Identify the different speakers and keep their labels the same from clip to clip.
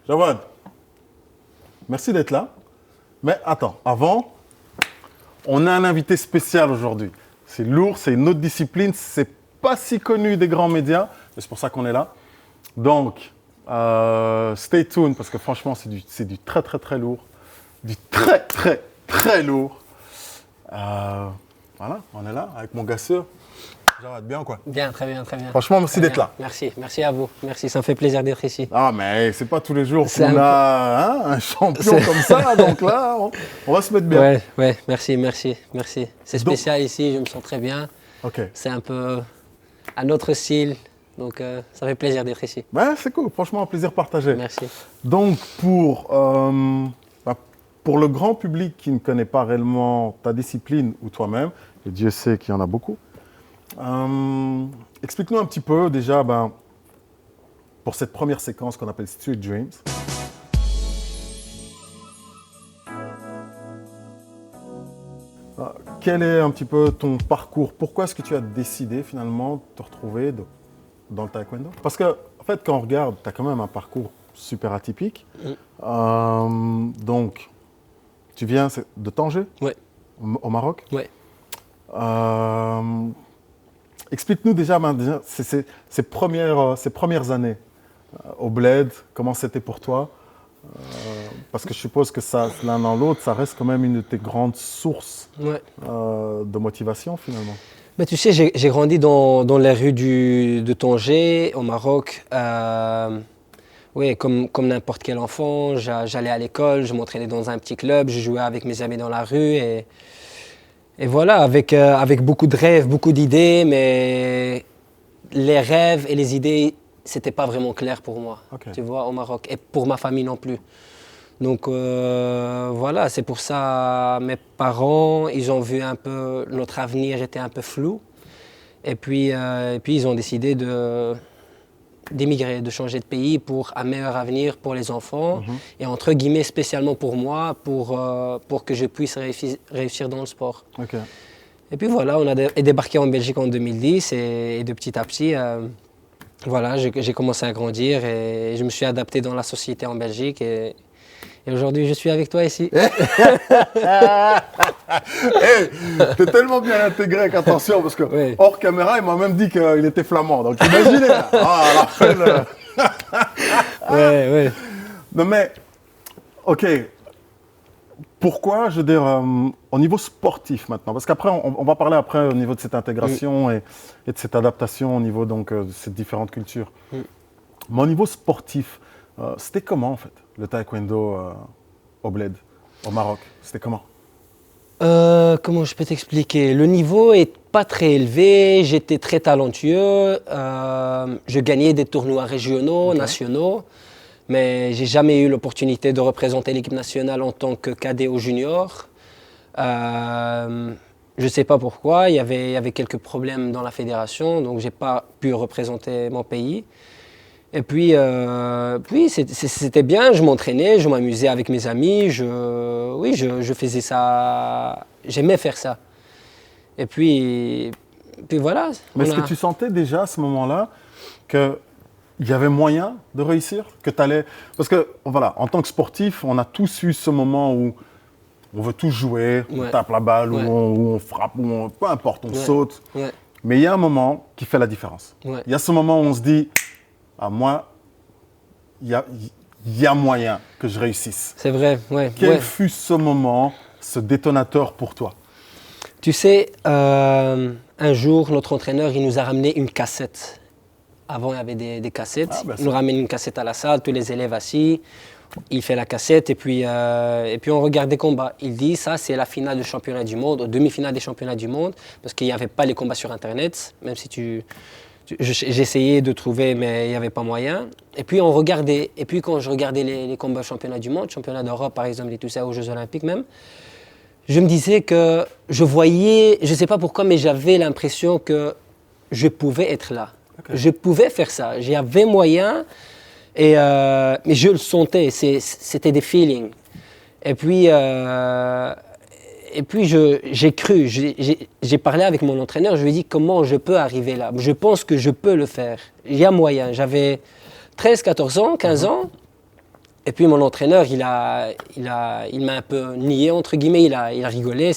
Speaker 1: Jawad, merci d'être là. Mais attends, avant, on a un invité spécial aujourd'hui. C'est lourd, c'est une autre discipline, c'est pas si connu des grands médias, mais c'est pour ça qu'on est là. Donc, stay tuned, parce que franchement, c'est du très, très, très lourd. Du très, très, très lourd. Voilà, on est là avec mon gars sûr. Jawad, bien ou quoi?
Speaker 2: Bien, très bien, très bien.
Speaker 1: Franchement, merci d'être là.
Speaker 2: Merci à vous. Merci, ça me fait plaisir d'être ici.
Speaker 1: Ah, mais c'est pas tous les jours
Speaker 2: C'est
Speaker 1: qu'on a un champion comme ça, donc là, on va se mettre bien.
Speaker 2: Ouais, merci. C'est spécial ici, je me sens très bien.
Speaker 1: Ok.
Speaker 2: C'est un peu un autre style, donc ça fait plaisir d'être ici.
Speaker 1: Ouais, c'est cool, franchement, un plaisir partagé.
Speaker 2: Merci.
Speaker 1: Donc, pour le grand public qui ne connaît pas réellement ta discipline ou toi-même, et Dieu sait qu'il y en a beaucoup, explique-nous un petit peu déjà, pour cette première séquence qu'on appelle Street Dreams. Quel est un petit peu ton parcours? Pourquoi est-ce que tu as décidé finalement de te retrouver dans le taekwondo? Parce que, en fait, quand on regarde, tu as quand même un parcours super atypique. Donc, tu viens de Tanger?
Speaker 2: Ouais.
Speaker 1: Au Maroc?
Speaker 2: Ouais.
Speaker 1: Explique-nous déjà ces premières années au Bled, comment c'était pour toi? Parce que je suppose que l'un dans l'autre, ça reste quand même une de tes grandes sources de motivation finalement.
Speaker 2: Mais tu sais, j'ai grandi dans les rues de Tanger, au Maroc. Oui, comme n'importe quel enfant, j'allais à l'école, je m'entraînais dans un petit club, je jouais avec mes amis dans la rue et voilà, avec beaucoup de rêves, beaucoup d'idées, mais les rêves et les idées, c'était pas vraiment clair pour moi, tu vois, au Maroc, et pour ma famille non plus. Donc voilà, c'est pour ça mes parents, ils ont vu un peu, notre avenir était un peu flou. Et puis ils ont décidé d'émigrer, de changer de pays pour un meilleur avenir pour les enfants et entre guillemets spécialement pour moi, pour que je puisse réussir dans le sport.
Speaker 1: Okay.
Speaker 2: Et puis voilà, on a débarqué en Belgique en 2010 et de petit à petit, voilà, j'ai commencé à grandir et je me suis adapté dans la société en Belgique et aujourd'hui, je suis avec toi ici.
Speaker 1: Hey, t'es tellement bien intégré qu'attention, parce que hors caméra, il m'a même dit qu'il était flamand. Donc imaginez, à la fin.
Speaker 2: Ouais.
Speaker 1: Non mais, ok. Pourquoi, je veux dire, au niveau sportif maintenant? Parce qu'après, on va parler après au niveau de cette intégration et de cette adaptation au niveau donc, de ces différentes cultures. Mais au niveau sportif, c'était comment en fait, le taekwondo au Bled, au Maroc? C'était comment?
Speaker 2: Comment je peux t'expliquer? Le niveau est pas très élevé, j'étais très talentueux, je gagnais des tournois régionaux, nationaux, mais j'ai jamais eu l'opportunité de représenter l'équipe nationale en tant que cadet ou junior. Je sais pas pourquoi, il y avait quelques problèmes dans la fédération, donc j'ai pas pu représenter mon pays. Et puis c'était bien, je m'entraînais, je m'amusais avec mes amis, je faisais ça, j'aimais faire ça. Et puis voilà.
Speaker 1: Mais est-ce que tu sentais déjà à ce moment-là qu'il y avait moyen de réussir, que t'allais... Parce que voilà, en tant que sportif, on a tous eu ce moment où on veut tous jouer, on tape la balle, où on frappe, peu importe, on saute. Ouais. Mais il y a un moment qui fait la différence. Il y a ce moment où on se dit... Ah, moi, il y a moyen que je réussisse.
Speaker 2: C'est vrai, ouais.
Speaker 1: Quel fut ce moment, ce détonateur pour toi?
Speaker 2: Tu sais, un jour, notre entraîneur, il nous a ramené une cassette. Avant, il y avait des cassettes. Il nous ramène une cassette à la salle, tous les élèves assis. Il fait la cassette et puis on regarde des combats. Il dit, ça, c'est la finale du championnat du monde, demi-finale des championnats du monde, parce qu'il n'y avait pas les combats sur Internet, même si j'essayais de trouver, mais il n'y avait pas moyen. Et puis on regardait. Et puis quand je regardais les combats championnat du monde, championnat d'Europe par exemple, et tout ça, aux Jeux Olympiques même, je me disais que je voyais, je ne sais pas pourquoi, mais j'avais l'impression que je pouvais être là.
Speaker 1: Okay.
Speaker 2: Je pouvais faire ça. J'avais moyen, mais je le sentais. C'était des feelings. Et puis j'ai cru. J'ai parlé avec mon entraîneur. Je lui ai dit comment je peux arriver là. Je pense que je peux le faire. Il y a moyen. J'avais 13, 14 ans, 15 ans. Et puis mon entraîneur, il m'a un peu nié, entre guillemets, il a rigolé.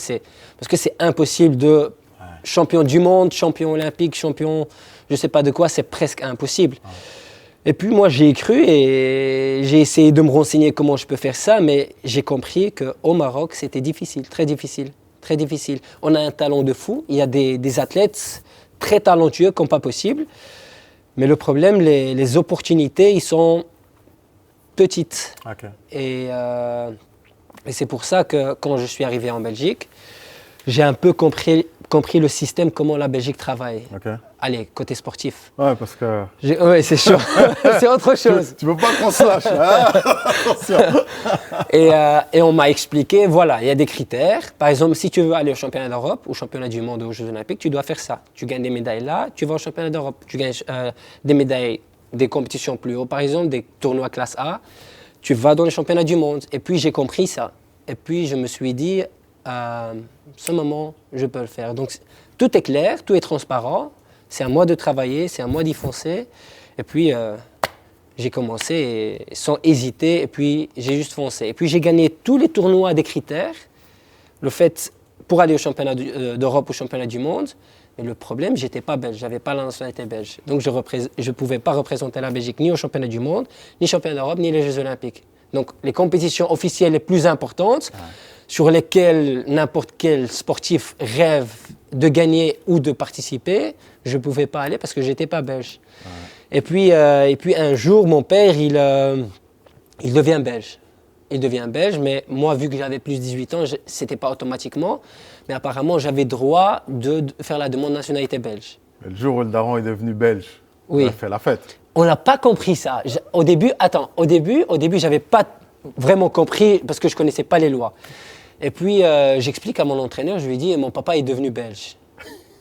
Speaker 2: Parce que c'est impossible de champion du monde, champion olympique, champion je ne sais pas de quoi, c'est presque impossible. Et puis moi, j'y ai cru et j'ai essayé de me renseigner comment je peux faire ça, mais j'ai compris qu'au Maroc, c'était difficile, très difficile, très difficile. On a un talent de fou, il y a des athlètes très talentueux comme pas possible, mais le problème, les opportunités, ils sont petites.
Speaker 1: Okay.
Speaker 2: Et c'est pour ça que quand je suis arrivé en Belgique, j'ai un peu compris le système, comment la Belgique travaille.
Speaker 1: Okay.
Speaker 2: Allez, côté sportif.
Speaker 1: Ouais, parce que...
Speaker 2: Ouais, c'est chaud. C'est autre chose.
Speaker 1: Tu veux pas qu'on se lâche, hein? Attention.
Speaker 2: Et on m'a expliqué, voilà, il y a des critères. Par exemple, si tu veux aller au championnat d'Europe, au championnat du monde ou aux Jeux Olympiques, tu dois faire ça. Tu gagnes des médailles là, tu vas au championnat d'Europe. Tu gagnes des médailles des compétitions plus hautes, par exemple, des tournois classe A. Tu vas dans les championnats du monde. Et puis, j'ai compris ça. Et puis, je me suis dit, ce moment, je peux le faire. Donc, tout est clair, tout est transparent. C'est à moi de travailler, c'est à moi d'y foncer. Et puis, j'ai commencé sans hésiter. Et puis, j'ai juste foncé. Et puis, j'ai gagné tous les tournois des critères. Le fait, pour aller au championnat d'Europe ou au championnat du monde. Mais le problème, je n'étais pas belge, je n'avais pas la nationalité belge. Donc, je ne pouvais pas représenter la Belgique ni au championnat du monde, ni au championnat d'Europe, ni les Jeux Olympiques. Donc, les compétitions officielles les plus importantes, sur lesquelles n'importe quel sportif rêve de gagner ou de participer, je ne pouvais pas aller parce que je n'étais pas belge. Et puis un jour, mon père, il devient belge. Il devient belge, mais moi, vu que j'avais plus de 18 ans, ce n'était pas automatiquement. Mais apparemment, j'avais droit de faire la demande de nationalité belge.
Speaker 1: Mais le jour où le daron est devenu belge,
Speaker 2: oui.
Speaker 1: On a fait la fête.
Speaker 2: On n'a pas compris ça. Au début, je n'avais pas vraiment compris parce que je ne connaissais pas les lois. Et puis, j'explique à mon entraîneur, je lui dis, mon papa est devenu belge.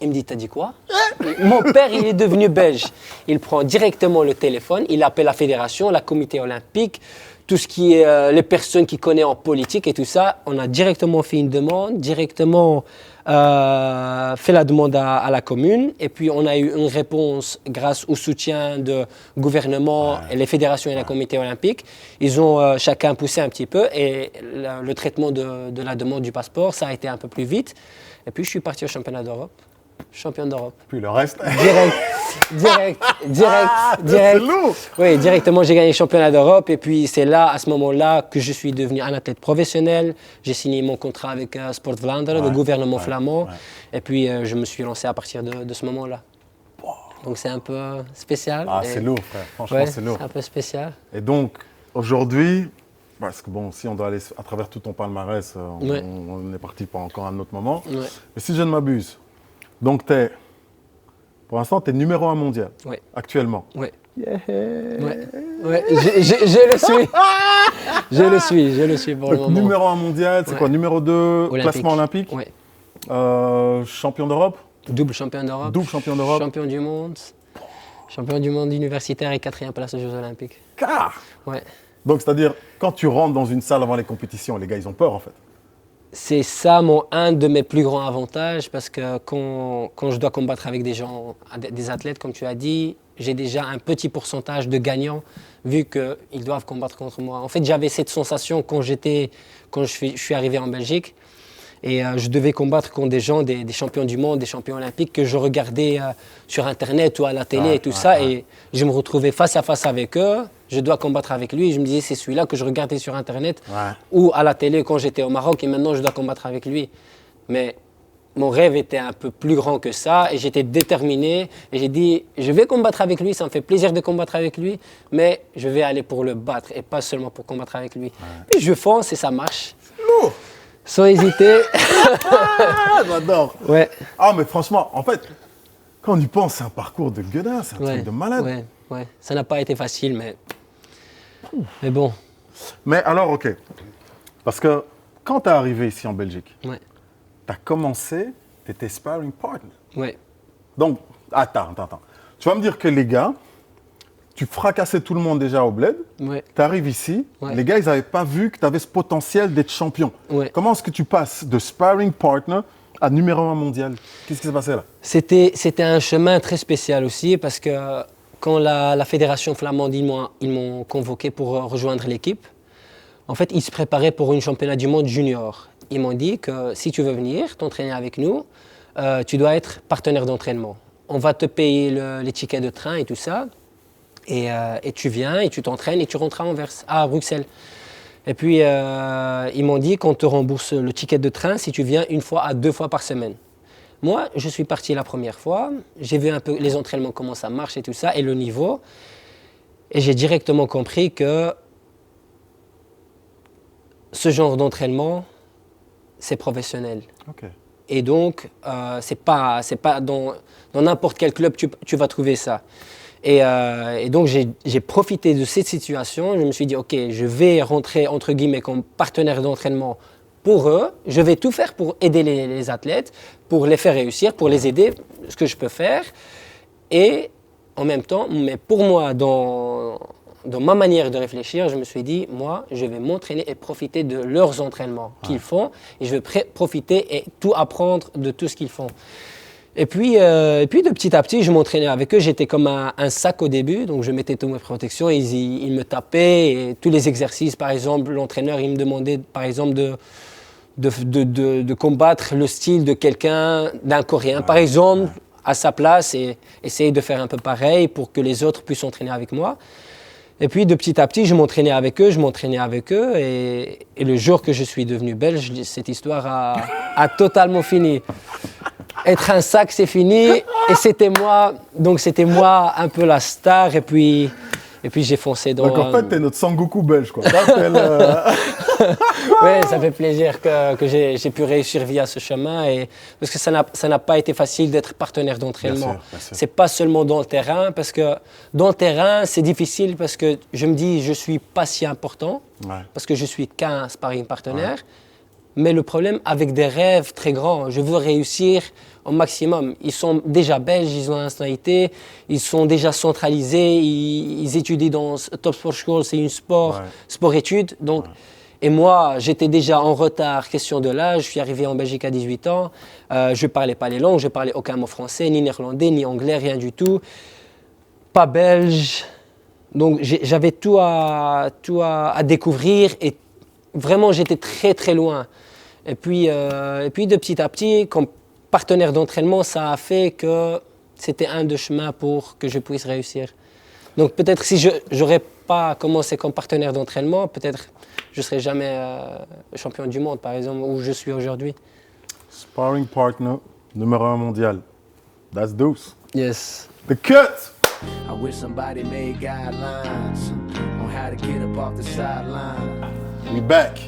Speaker 2: Il me dit, t'as dit quoi? Mon père, il est devenu belge. Il prend directement le téléphone, il appelle la fédération, la comité olympique, tout ce qui est les personnes qui connaissent en politique et tout ça. On a directement fait une demande, directement fait la demande à la commune. Et puis, on a eu une réponse grâce au soutien du gouvernement, et les fédérations et la comité olympique. Ils ont chacun poussé un petit peu et le traitement de la demande du passeport, ça a été un peu plus vite. Et puis, je suis parti au championnat d'Europe. Champion d'Europe.
Speaker 1: Puis le reste.
Speaker 2: Direct.
Speaker 1: C'est lourd.
Speaker 2: Oui, directement, j'ai gagné le championnat d'Europe. Et puis, c'est là, à ce moment-là, que je suis devenu un athlète professionnel. J'ai signé mon contrat avec Sport Vlaanderen, le gouvernement flamand. Ouais. Et puis, je me suis lancé à partir de ce moment-là. Wow. Donc, c'est un peu spécial.
Speaker 1: C'est lourd, frère. Franchement, c'est lourd.
Speaker 2: C'est un peu spécial.
Speaker 1: Et donc, aujourd'hui, parce que bon, si on doit aller à travers tout ton palmarès, on est parti pour encore un autre moment. Ouais. Mais si je ne m'abuse, donc pour l'instant, tu es numéro 1 mondial, actuellement.
Speaker 2: Oui. Yeah. Ouais. Je le suis. Je le suis pour le moment.
Speaker 1: Numéro 1 mondial, c'est quoi? Numéro 2, classement olympique?
Speaker 2: Oui.
Speaker 1: Champion d'Europe?
Speaker 2: Double champion d'Europe.
Speaker 1: Double champion d'Europe.
Speaker 2: Champion du monde. Champion du monde universitaire et 4e place aux Jeux Olympiques.
Speaker 1: Car
Speaker 2: ouais.
Speaker 1: Donc, c'est-à-dire, quand tu rentres dans une salle avant les compétitions, les gars, ils ont peur, en fait.
Speaker 2: C'est ça un de mes plus grands avantages parce que quand je dois combattre avec des gens, des athlètes, comme tu as dit, j'ai déjà un petit pourcentage de gagnants vu qu'ils doivent combattre contre moi. En fait, j'avais cette sensation quand je suis arrivé en Belgique et je devais combattre contre des gens, des champions du monde, des champions olympiques que je regardais sur Internet ou à la télé et tout ça. Et je me retrouvais face à face avec eux. Je dois combattre avec lui. Et je me disais, c'est celui-là que je regardais sur Internet ou à la télé quand j'étais au Maroc. Et maintenant, je dois combattre avec lui. Mais mon rêve était un peu plus grand que ça. Et j'étais déterminé. Et j'ai dit, je vais combattre avec lui. Ça me fait plaisir de combattre avec lui. Mais je vais aller pour le battre et pas seulement pour combattre avec lui. Puis je fonce et ça marche.
Speaker 1: Lourd.
Speaker 2: Sans hésiter.
Speaker 1: J'adore.
Speaker 2: Ouais.
Speaker 1: Ah, mais franchement, en fait, quand on y pense, c'est un parcours de gueudin. C'est un truc de malade.
Speaker 2: Ouais. Ça n'a pas été facile, mais bon.
Speaker 1: Mais alors, OK. Parce que quand tu es arrivé ici en Belgique, tu as commencé, tu étais sparring partner.
Speaker 2: Ouais.
Speaker 1: Donc, attends. Tu vas me dire que les gars, tu fracassais tout le monde déjà au bled.
Speaker 2: Ouais.
Speaker 1: Tu arrives ici, les gars, ils n'avaient pas vu que tu avais ce potentiel d'être champion.
Speaker 2: Ouais.
Speaker 1: Comment est-ce que tu passes de sparring partner à numéro 1 mondial? Qu'est-ce qui s'est passé là?
Speaker 2: C'était un chemin très spécial aussi parce que quand la fédération flamande, ils m'ont convoqué pour rejoindre l'équipe, en fait, ils se préparaient pour une championnat du monde junior. Ils m'ont dit que si tu veux venir t'entraîner avec nous, tu dois être partenaire d'entraînement. On va te payer les tickets de train et tout ça. Et tu viens et tu t'entraînes et tu rentres à Bruxelles. Et puis, ils m'ont dit qu'on te rembourse le ticket de train si tu viens 1 fois à 2 fois par semaine. Moi, je suis parti la première fois, j'ai vu un peu les entraînements, comment ça marche et tout ça, et le niveau. Et j'ai directement compris que ce genre d'entraînement, c'est professionnel.
Speaker 1: Okay.
Speaker 2: Et donc, c'est pas dans n'importe quel club tu vas trouver ça. Et donc, j'ai profité de cette situation. Je me suis dit, OK, je vais rentrer, entre guillemets, comme partenaire d'entraînement pour eux. Je vais tout faire pour aider les athlètes, pour les faire réussir, pour les aider, ce que je peux faire. Et en même temps, mais pour moi, dans ma manière de réfléchir, je me suis dit, moi, je vais m'entraîner et profiter de leurs entraînements qu'ils font. Et je vais profiter et tout apprendre de tout ce qu'ils font. Et puis, de petit à petit, je m'entraînais avec eux. J'étais comme un sac au début, donc je mettais toutes mes protections. Ils me tapaient. Et tous les exercices, par exemple, l'entraîneur, il me demandait, par exemple, de combattre le style de quelqu'un, d'un Coréen, par exemple, à sa place, et essayer de faire un peu pareil pour que les autres puissent s'entraîner avec moi. Et puis, de petit à petit, je m'entraînais avec eux. Et le jour que je suis devenu belge, cette histoire a totalement fini. Être un sac, c'est fini. Et c'était moi un peu la star. Et puis j'ai foncé dans...
Speaker 1: Donc en fait, t'es notre Sangoku belge, quoi.
Speaker 2: Oui, ça fait plaisir que j'ai pu réussir via ce chemin. Parce que ça n'a pas été facile d'être partenaire d'entraînement.
Speaker 1: Bien sûr.
Speaker 2: C'est pas seulement dans le terrain. Parce que dans le terrain, c'est difficile parce que je me dis, je suis pas si important.
Speaker 1: Ouais.
Speaker 2: Parce que je suis qu'un sparring partenaire. Ouais. Mais le problème, avec des rêves très grands, je veux réussir au maximum. Ils sont déjà belges, ils ont la nationalité, ils sont déjà centralisés, ils étudient dans Top Sport School, c'est une sport-études. Donc, et moi, j'étais déjà en retard, question de l'âge. Je suis arrivé en Belgique à 18 ans. Je ne parlais pas les langues, je ne parlais aucun mot français, ni néerlandais, ni anglais, rien du tout. Pas belge. Donc, j'avais tout à découvrir et vraiment, j'étais très, très loin. Et puis, de petit à petit, comme partenaire d'entraînement, ça a fait que c'était un de chemin pour que je puisse réussir. Donc peut-être si je n'aurais pas commencé comme partenaire d'entraînement, peut-être je ne serais jamais champion du monde, par exemple, où je suis aujourd'hui.
Speaker 1: Sparring partner numéro 1 mondial. That's Deuce.
Speaker 2: Yes.
Speaker 1: The cut!
Speaker 3: I wish somebody made guidelines on how to get up off the sideline.
Speaker 1: We back.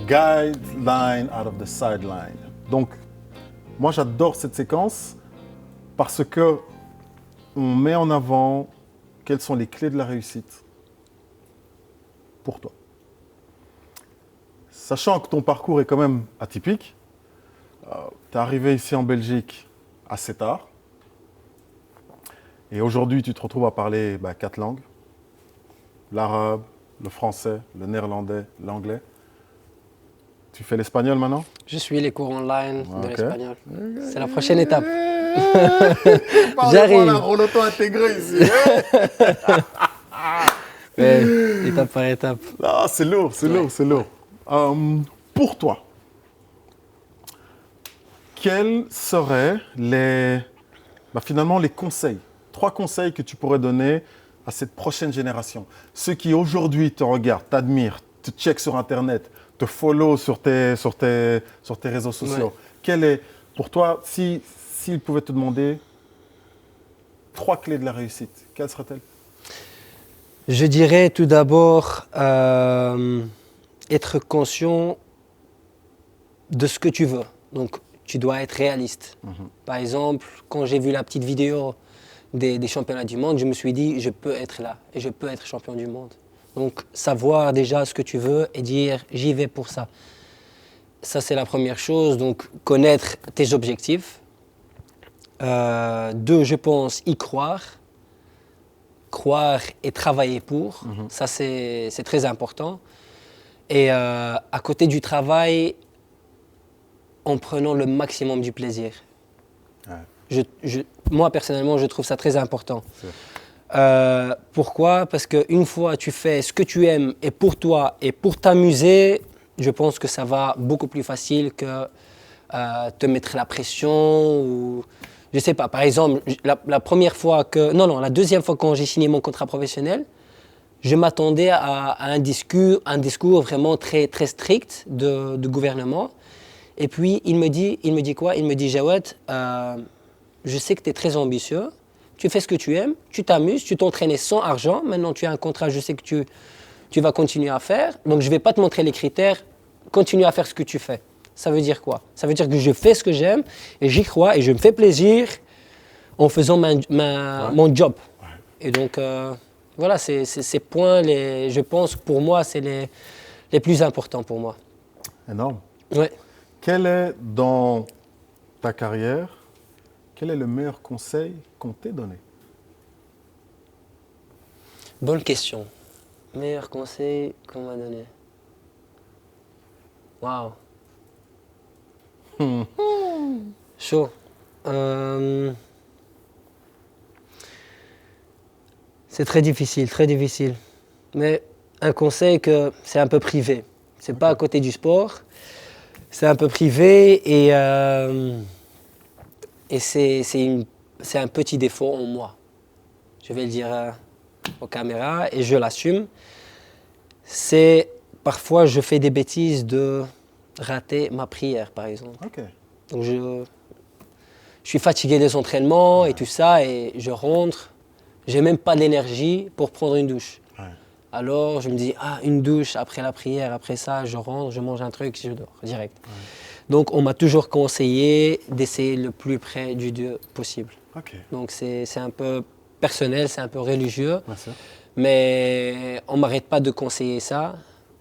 Speaker 1: Guideline out of the sideline. Donc, moi j'adore cette séquence parce que on met en avant quelles sont les clés de la réussite pour toi. Sachant que ton parcours est quand même atypique, tu es arrivé ici en Belgique assez tard et aujourd'hui tu te retrouves à parler 4 langues, l'arabe, le français, le néerlandais, l'anglais. Tu fais l'espagnol maintenant?
Speaker 2: Je suis les cours online de l'espagnol. C'est la prochaine étape.
Speaker 1: J'arrive. On a auto-intégré ici.
Speaker 2: Étape par étape.
Speaker 1: Ah, c'est lourd. Pour toi, quels seraient finalement les conseils, 3 conseils que tu pourrais donner à cette prochaine génération? Ceux qui aujourd'hui te regardent, t'admirent, te checkent sur Internet, te follow sur tes réseaux sociaux. Ouais. Quelle est, pour toi, s'ils pouvaient te demander 3 clés de la réussite, quelles seraient-elles?
Speaker 2: Je dirais tout d'abord être conscient de ce que tu veux. Donc, tu dois être réaliste. Par exemple, quand j'ai vu la petite vidéo des championnats du monde, je me suis dit, je peux être là et je peux être champion du monde. Donc, savoir déjà ce que tu veux et dire, j'y vais pour ça. Ça, c'est la première chose. Donc, connaître tes objectifs. Deux, je pense y croire. Croire et travailler pour. Ça, c'est très important. Et à côté du travail, en prenant le maximum du plaisir.
Speaker 1: Ouais.
Speaker 2: Moi, personnellement, je trouve ça très important. Pourquoi? Parce qu'une fois tu fais ce que tu aimes et pour toi et pour t'amuser, je pense que ça va beaucoup plus facile que te mettre la pression ou je sais pas. Par exemple, la première fois que la deuxième fois quand j'ai signé mon contrat professionnel, je m'attendais à un discours vraiment très très strict de gouvernement. Et puis il me dit quoi? Il me dit Jawed, je sais que tu es très ambitieux. Tu fais ce que tu aimes, tu t'amuses, tu t'entraînais sans argent. Maintenant, tu as un contrat, je sais que tu vas continuer à faire. Donc, je ne vais pas te montrer les critères. Continue à faire ce que tu fais. Ça veut dire quoi? Ça veut dire que je fais ce que j'aime et j'y crois et je me fais plaisir en faisant mon job.
Speaker 1: Ouais.
Speaker 2: Et donc, voilà, c'est ces points, je pense, pour moi, c'est les plus importants pour moi.
Speaker 1: Énorme.
Speaker 2: Ouais.
Speaker 1: Quel est, dans ta carrière, quel est le meilleur conseil qu'on t'ait donné?
Speaker 2: Bonne question. Meilleur conseil qu'on m'a donné. Waouh. Chaud. C'est très difficile, très difficile. Mais un conseil que c'est un peu privé. C'est pas à côté du sport. C'est un peu privé et c'est un petit défaut en moi. Je vais le dire aux caméras et je l'assume. C'est parfois je fais des bêtises de rater ma prière, par exemple.
Speaker 1: Ok.
Speaker 2: Donc je suis fatigué des entraînements et tout ça et je rentre. J'ai même pas l'énergie pour prendre une douche.
Speaker 1: Ouais.
Speaker 2: Alors je me dis une douche après la prière, après ça je rentre, je mange un truc, je dors direct.
Speaker 1: Ouais.
Speaker 2: Donc on m'a toujours conseillé d'essayer le plus près du Dieu possible.
Speaker 1: Ok.
Speaker 2: Donc c'est un peu personnel, c'est un peu religieux,
Speaker 1: Bien sûr.
Speaker 2: mais on m'arrête pas de conseiller ça,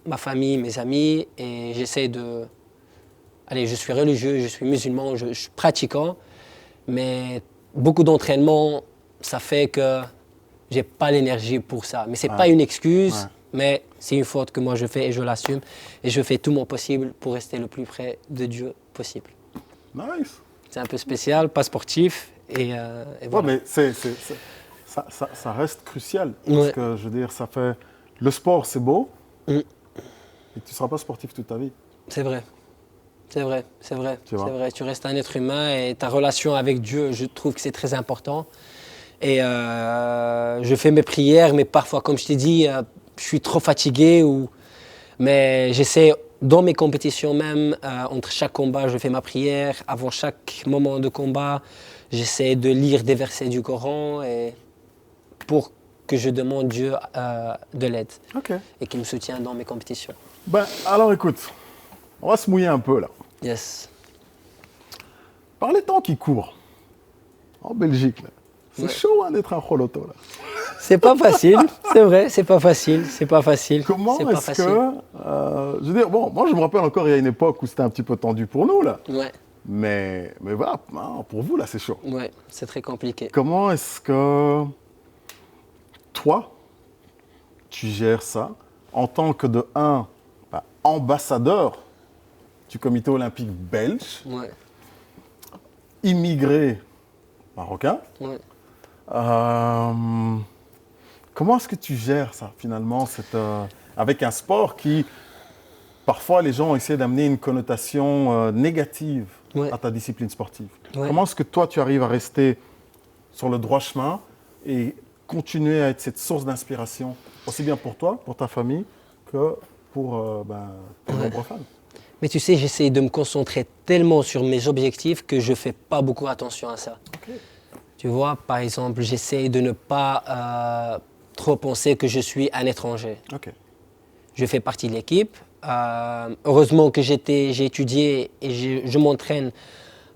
Speaker 2: ma famille, mes amis, et j'essaie de... Allez, je suis religieux, je suis musulman, je suis pratiquant, mais beaucoup d'entraînement, ça fait que j'ai pas l'énergie pour ça. Mais c'est pas une excuse, mais c'est une faute que moi je fais et je l'assume, et je fais tout mon possible pour rester le plus près de Dieu possible.
Speaker 1: Nice.
Speaker 2: C'est un peu spécial, pas sportif, et voilà.
Speaker 1: Ouais, mais ça reste crucial. Parce
Speaker 2: Ouais.
Speaker 1: que, je veux dire, ça fait... Le sport, c'est beau,
Speaker 2: Mm.
Speaker 1: et tu ne seras pas sportif toute ta vie.
Speaker 2: C'est vrai. C'est vrai, c'est vrai,
Speaker 1: Tu vois.
Speaker 2: c'est vrai. Tu restes un être humain et ta relation avec Dieu, je trouve que c'est très important. Et je fais mes prières, mais parfois, comme je t'ai dit, je suis trop fatigué. Mais j'essaie, dans mes compétitions même, entre chaque combat, je fais ma prière. Avant chaque moment de combat, j'essaie de lire des versets du Coran pour que je demande Dieu de l'aide
Speaker 1: Ok.
Speaker 2: et qu'il me soutienne dans mes compétitions.
Speaker 1: Ben, alors écoute, on va se mouiller un peu là.
Speaker 2: Yes.
Speaker 1: Par les temps qui courent, en Belgique, là, c'est
Speaker 2: Ouais.
Speaker 1: chaud hein, d'être un Kholoto là.
Speaker 2: C'est pas facile, c'est vrai, c'est pas facile, c'est pas facile.
Speaker 1: Comment
Speaker 2: c'est pas
Speaker 1: est-ce
Speaker 2: facile.
Speaker 1: que... je veux dire, bon, moi je me rappelle encore, il y a une époque où c'était un petit peu tendu pour nous là.
Speaker 2: Ouais,
Speaker 1: Mais voilà, hein, pour vous là, c'est chaud.
Speaker 2: ouais, c'est très compliqué.
Speaker 1: Comment est-ce que toi, tu gères ça en tant que ambassadeur du comité olympique belge,
Speaker 2: Ouais,
Speaker 1: immigré marocain?
Speaker 2: ouais.
Speaker 1: Comment est-ce que tu gères ça finalement avec un sport qui, parfois les gens essaient d'amener une connotation négative
Speaker 2: Ouais.
Speaker 1: à ta discipline sportive?
Speaker 2: Ouais.
Speaker 1: Comment est-ce que toi tu arrives à rester sur le droit chemin et continuer à être cette source d'inspiration, aussi bien pour toi, pour ta famille, que pour de nombreux fans?
Speaker 2: Mais tu sais, j'essaie de me concentrer tellement sur mes objectifs que je fais pas beaucoup attention à ça.
Speaker 1: Ok.
Speaker 2: Tu vois, par exemple, j'essaie de ne pas trop penser que je suis un étranger.
Speaker 1: Ok.
Speaker 2: Je fais partie de l'équipe. Heureusement que j'ai étudié et je m'entraîne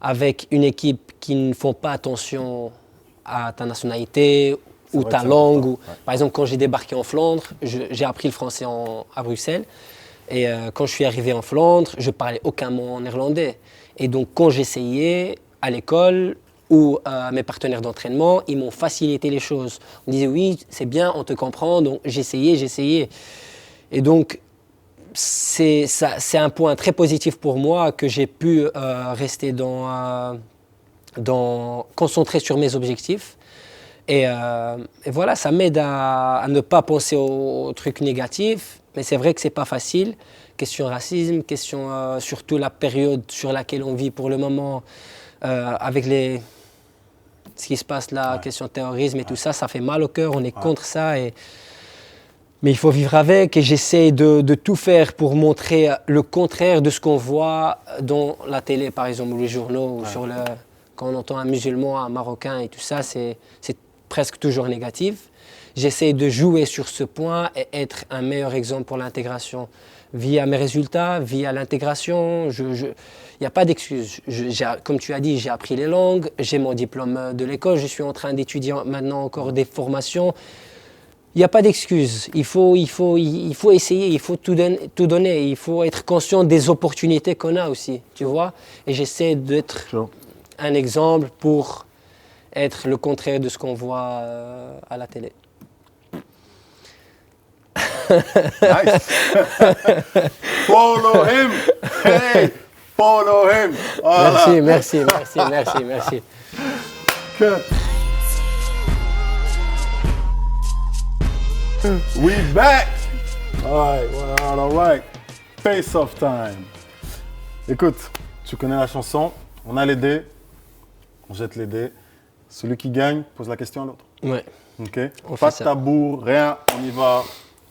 Speaker 2: avec une équipe qui ne font pas attention à ta nationalité
Speaker 1: C'est
Speaker 2: ou
Speaker 1: vrai
Speaker 2: ta
Speaker 1: que c'est
Speaker 2: langue.
Speaker 1: important,
Speaker 2: Ou...
Speaker 1: ouais.
Speaker 2: Par exemple, quand j'ai débarqué en Flandre, j'ai appris le français à Bruxelles. Et quand je suis arrivé en Flandre, je parlais aucun mot en néerlandais. Et donc, quand j'essayais à l'école, ou mes partenaires d'entraînement, ils m'ont facilité les choses. On disait oui, c'est bien, on te comprend, donc j'essayais. Et donc, c'est un point très positif pour moi que j'ai pu rester concentré sur mes objectifs. Et voilà, ça m'aide à ne pas penser aux trucs négatifs, mais c'est vrai que c'est pas facile. Question racisme, question surtout la période sur laquelle on vit pour le moment, avec ce qui se passe là, question terrorisme et tout ça, ça fait mal au cœur, on est contre ça. Mais il faut vivre avec et j'essaie de tout faire pour montrer le contraire de ce qu'on voit dans la télé, par exemple, ou les journaux, ou quand on entend un musulman, un marocain et tout ça, c'est presque toujours négatif. J'essaie de jouer sur ce point et être un meilleur exemple pour l'intégration. Via mes résultats, via l'intégration, il n'y a pas d'excuse. Comme tu as dit, j'ai appris les langues, j'ai mon diplôme de l'école, je suis en train d'étudier maintenant encore des formations. Il n'y a pas d'excuse. Il faut essayer, il faut tout donner. Il faut être conscient des opportunités qu'on a aussi, tu vois. Et j'essaie d'être un exemple pour être le contraire de ce qu'on voit à la télé.
Speaker 1: Nice. Follow him. Hey, follow him. Voilà.
Speaker 2: Merci.
Speaker 1: Cut. We back. All right. Face off time. Écoute, tu connais la chanson. On a les dés. On jette les dés. Celui qui gagne pose la question à l'autre.
Speaker 2: Ouais.
Speaker 1: Ok.
Speaker 2: On
Speaker 1: Pas
Speaker 2: fait
Speaker 1: de tabou, rien. On y va.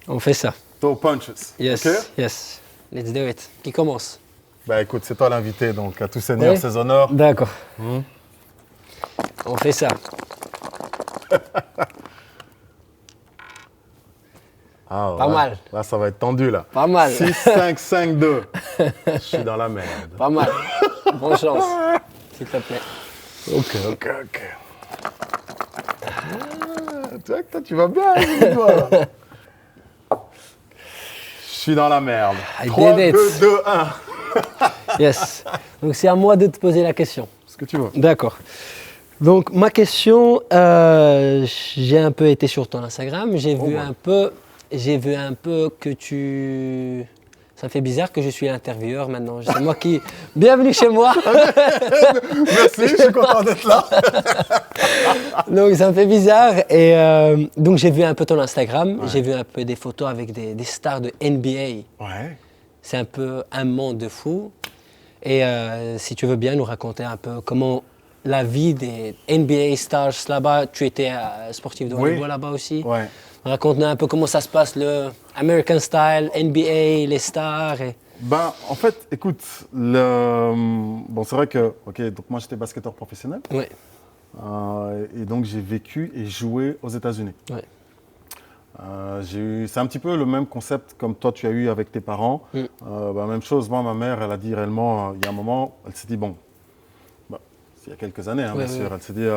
Speaker 2: On fait ça.
Speaker 1: Toe punches.
Speaker 2: Yes.
Speaker 1: Ok.
Speaker 2: Yes. Let's do it. Qui commence?
Speaker 1: Bah écoute, c'est toi l'invité, donc à tout seigneur, ses honneurs.
Speaker 2: D'accord. On fait ça.
Speaker 1: Ah,
Speaker 2: Pas mal.
Speaker 1: Là, ça va être tendu, là.
Speaker 2: Pas mal.
Speaker 1: 6-5-5-2. Je suis dans la merde.
Speaker 2: Pas mal. Bonne chance, s'il te plaît.
Speaker 1: Ok. Tu vois que toi, tu vas bien, toi. Je suis dans la merde. 3, 2, 2, 1.
Speaker 2: Yes. Donc, c'est à moi de te poser la question.
Speaker 1: Ce que tu veux.
Speaker 2: D'accord. Donc, ma question, j'ai un peu été sur ton Instagram. J'ai vu un peu que tu... Ça me fait bizarre que je suis l'intervieweur maintenant. C'est moi qui... Bienvenue chez moi.
Speaker 1: Merci, je suis content d'être là.
Speaker 2: Donc, ça me fait bizarre. Et donc, j'ai vu un peu ton Instagram. Ouais. J'ai vu un peu des photos avec des stars de NBA.
Speaker 1: Ouais.
Speaker 2: C'est un peu un monde de fou. Et si tu veux bien nous raconter un peu comment la vie des NBA stars là-bas, tu étais sportif de haut niveau là-bas aussi.
Speaker 1: Ouais.
Speaker 2: Raconte-nous un peu comment ça se passe, le American Style, NBA, les stars.
Speaker 1: Ben, en fait, écoute, bon, c'est vrai que, donc moi j'étais basketteur professionnel.
Speaker 2: Ouais.
Speaker 1: Et donc j'ai vécu et joué aux États-Unis.
Speaker 2: Ouais.
Speaker 1: C'est un petit peu le même concept comme toi tu as eu avec tes parents. Même chose, moi ma mère, elle a dit réellement, il y a un moment, elle s'est dit, bon, il y a quelques années, bien sûr, elle s'est dit,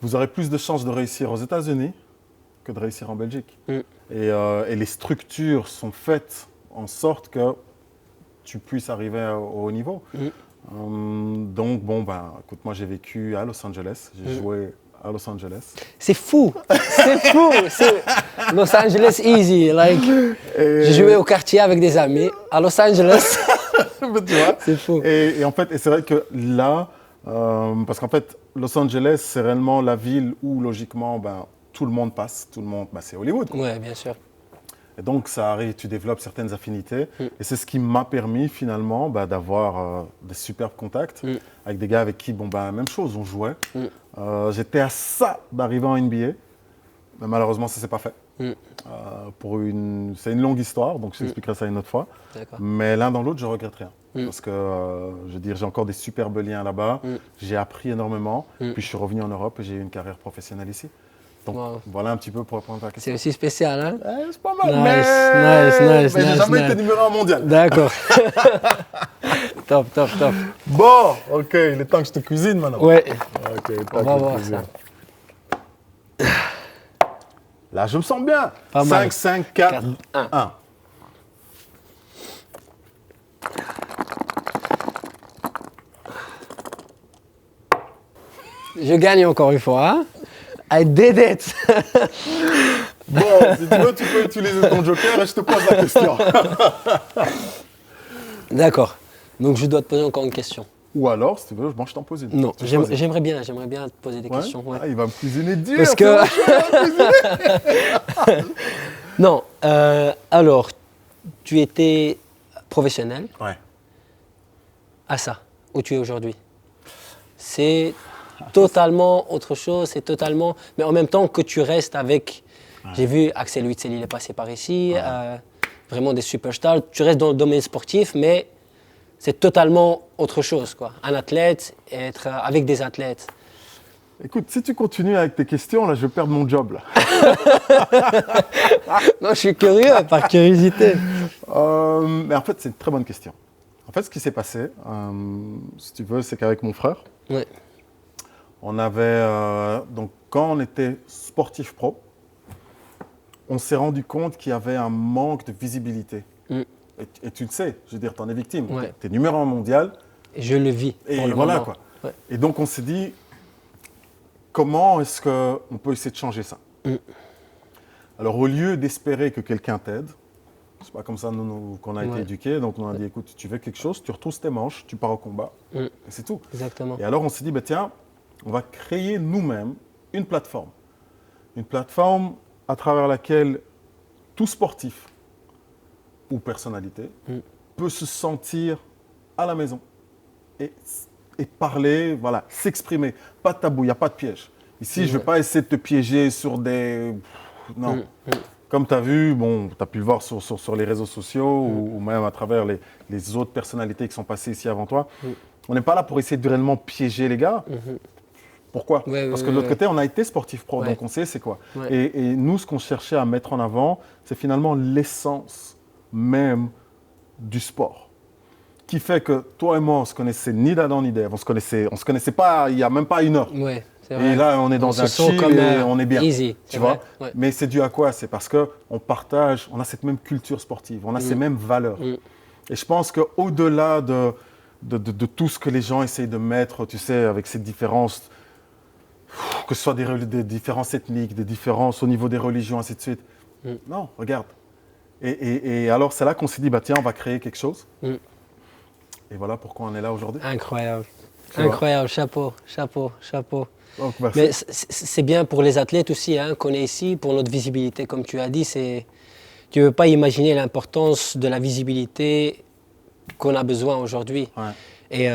Speaker 1: vous aurez plus de chances de réussir aux États-Unis que de réussir en Belgique. Et les structures sont faites en sorte que tu puisses arriver au haut niveau. Donc, écoute, moi j'ai vécu à Los Angeles, j'ai joué à Los Angeles.
Speaker 2: C'est fou, c'est Los Angeles easy, j'ai joué au quartier avec des amis à Los Angeles.
Speaker 1: Tu vois,
Speaker 2: c'est fou.
Speaker 1: Et en fait, c'est vrai que là, parce qu'en fait, Los Angeles, c'est réellement la ville où logiquement, tout le monde passe, c'est Hollywood.
Speaker 2: Oui, bien sûr.
Speaker 1: Et donc, ça arrive, tu développes certaines affinités. Et c'est ce qui m'a permis finalement d'avoir des superbes contacts avec des gars avec qui, même chose, on jouait. J'étais à ça d'arriver en NBA, mais malheureusement, ça ne s'est pas fait. C'est une longue histoire, donc je t'expliquerai ça une autre fois. Mais l'un dans l'autre, je ne regrette rien. Parce que, j'ai encore des superbes liens là-bas. J'ai appris énormément. Puis je suis revenu en Europe et j'ai eu une carrière professionnelle ici. Donc voilà un petit peu pour répondre à ta question.
Speaker 2: C'est aussi spécial, hein?
Speaker 1: C'est pas mal,
Speaker 2: nice,
Speaker 1: mais j'ai jamais été numéro 1 mondial.
Speaker 2: D'accord. Top.
Speaker 1: Bon, ok, il est temps que je te cuisine maintenant.
Speaker 2: Ouais.
Speaker 1: Ok,
Speaker 2: on va voir ça.
Speaker 1: Là, je me sens bien. 5, 5, 4, 1.
Speaker 2: Je gagne encore une fois. Hein? I did it.
Speaker 1: Bon, si tu veux, tu peux utiliser ton joker et je te pose la question.
Speaker 2: D'accord. Donc je dois te poser encore une question.
Speaker 1: Ou alors, si tu veux, je t'en pose une.
Speaker 2: Non,
Speaker 1: Tu choisis.
Speaker 2: j'aimerais bien te poser des questions. Ouais.
Speaker 1: Ah, il va me cuisiner dur.
Speaker 2: Parce que... Non, alors, tu étais professionnel
Speaker 1: Ouais.
Speaker 2: à ça, où tu es aujourd'hui. C'est totalement autre chose, c'est totalement... Mais en même temps que tu restes avec... J'ai vu Axel Witsel, il est passé par ici, vraiment des superstars. Tu restes dans le domaine sportif, mais c'est totalement autre chose, quoi. Un athlète, être avec des athlètes.
Speaker 1: Écoute, si tu continues avec tes questions, là, je vais perdre mon job, là.
Speaker 2: Non, je suis curieux, par curiosité.
Speaker 1: Mais en fait, c'est une très bonne question. En fait, ce qui s'est passé, si tu veux, c'est qu'avec mon frère,
Speaker 2: Ouais.
Speaker 1: on avait... donc, quand on était sportif pro, on s'est rendu compte qu'il y avait un manque de visibilité.
Speaker 2: Mm.
Speaker 1: Et tu le sais, je veux dire, tu en es victime.
Speaker 2: Ouais.
Speaker 1: Tu es numéro 1 mondial.
Speaker 2: Je le vis.
Speaker 1: Et
Speaker 2: pour le
Speaker 1: voilà,
Speaker 2: moment.
Speaker 1: quoi.
Speaker 2: Ouais.
Speaker 1: Et donc, on s'est dit, comment est-ce qu'on peut essayer de changer ça?
Speaker 2: Mm.
Speaker 1: Alors, au lieu d'espérer que quelqu'un t'aide, c'est pas comme ça qu'on a été
Speaker 2: Ouais.
Speaker 1: éduqués, donc on a dit, écoute, tu veux quelque chose, tu retrousses tes manches, tu pars au combat,
Speaker 2: Mm.
Speaker 1: et c'est tout.
Speaker 2: Exactement.
Speaker 1: Et alors, on s'est dit, bah, tiens, on va créer nous-mêmes une plateforme. Une plateforme à travers laquelle tout sportif ou personnalité peut se sentir à la maison et parler, voilà, s'exprimer. Pas de tabou, il n'y a pas de piège. Ici, je ne vais pas essayer de te piéger sur des... Non. Comme tu as vu, bon, tu as pu le voir sur les réseaux sociaux ou même à travers les autres personnalités qui sont passées ici avant toi. On n'est pas là pour essayer de réellement piéger les gars. Pourquoi?
Speaker 2: Ouais,
Speaker 1: Parce
Speaker 2: ouais,
Speaker 1: que de l'autre
Speaker 2: ouais.
Speaker 1: côté, on a été sportif pro,
Speaker 2: Ouais.
Speaker 1: donc on sait c'est quoi.
Speaker 2: Ouais.
Speaker 1: Et nous, ce qu'on cherchait à mettre en avant, c'est finalement l'essence même du sport. Qui fait que toi et moi, on se connaissait ni d'Adam ni d'Ève. On se connaissait pas il n'y a même pas une heure.
Speaker 2: Ouais, c'est vrai.
Speaker 1: Et là, on est dans
Speaker 2: se
Speaker 1: un
Speaker 2: sent
Speaker 1: chill
Speaker 2: comme,
Speaker 1: et on est bien.
Speaker 2: easy,
Speaker 1: Tu
Speaker 2: c'est
Speaker 1: vois.
Speaker 2: vrai, ouais.
Speaker 1: Mais c'est dû à quoi? C'est parce qu'on partage, on a cette même culture sportive, on a ces mêmes valeurs. Et je pense qu'au-delà de tout ce que les gens essayent de mettre, tu sais, avec ces différences, que ce soit des différences ethniques, des différences au niveau des religions, ainsi de suite. Non, regarde. Et alors, c'est là qu'on s'est dit, bah, tiens, on va créer quelque chose. Et voilà pourquoi on est là aujourd'hui.
Speaker 2: Incroyable.
Speaker 1: Tu vois.
Speaker 2: Incroyable. Chapeau, chapeau, chapeau.
Speaker 1: Donc, merci.
Speaker 2: Mais c'est bien pour les athlètes aussi, hein, qu'on est ici, pour notre visibilité. Comme tu as dit, tu ne peux pas imaginer l'importance de la visibilité qu'on a besoin aujourd'hui.
Speaker 1: Ouais.
Speaker 2: Et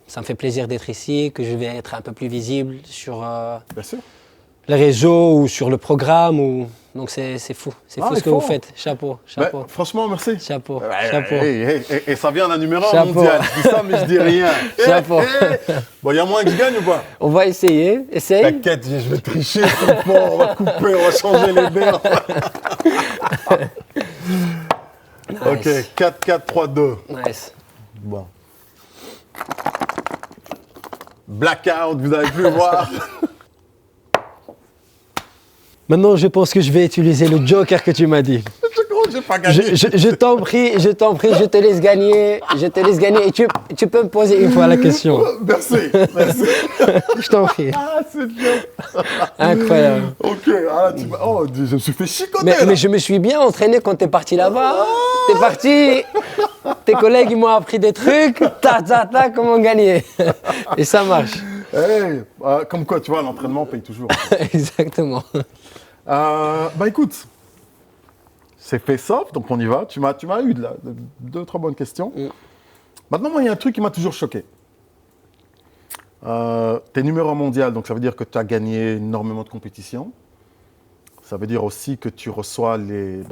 Speaker 2: ça me fait plaisir d'être ici, que je vais être un peu plus visible sur
Speaker 1: Bien sûr.
Speaker 2: les réseaux ou sur le programme. Donc c'est fou, c'est
Speaker 1: Ah,
Speaker 2: fou
Speaker 1: il
Speaker 2: ce que
Speaker 1: faut.
Speaker 2: vous faites. Chapeau, chapeau,
Speaker 1: Ben, franchement, merci.
Speaker 2: chapeau,
Speaker 1: Ouais,
Speaker 2: chapeau.
Speaker 1: Et ça vient d'un numéro 1
Speaker 2: Chapeau.
Speaker 1: mondial. Je dis ça, mais je dis rien.
Speaker 2: Chapeau.
Speaker 1: Bon, il y a moins que je gagne ou pas?
Speaker 2: On va essayer, essaye.
Speaker 1: T'inquiète, je vais tricher, c'est bon, on va couper, on va changer les verres. Ok, 4-4-3-2.
Speaker 2: Nice.
Speaker 1: Bon. Blackout, vous avez pu le voir.
Speaker 2: Maintenant, je pense que je vais utiliser le joker que tu m'as dit.
Speaker 1: Je crois que j'ai pas gagné.
Speaker 2: Je t'en prie, je te laisse gagner, et tu peux me poser une fois la question.
Speaker 1: Merci, merci.
Speaker 2: Je t'en prie.
Speaker 1: Ah, c'est bien.
Speaker 2: Incroyable.
Speaker 1: Ok, ah, là, oh, je me suis fait chicoter. là.
Speaker 2: Mais je me suis bien entraîné quand t'es parti là-bas. T'es parti, tes collègues ils m'ont appris des trucs, comment gagner. Et ça marche.
Speaker 1: Hey, comme quoi, tu vois, l'entraînement paye toujours.
Speaker 2: Exactement.
Speaker 1: Bah écoute, c'est fait soft, donc on y va. Tu m'as eu de là, deux, trois bonnes questions. Maintenant, moi, il y a un truc qui m'a toujours choqué. Tu es numéro 1 mondial, donc ça veut dire que tu as gagné énormément de compétitions. Ça veut dire aussi que tu reçois les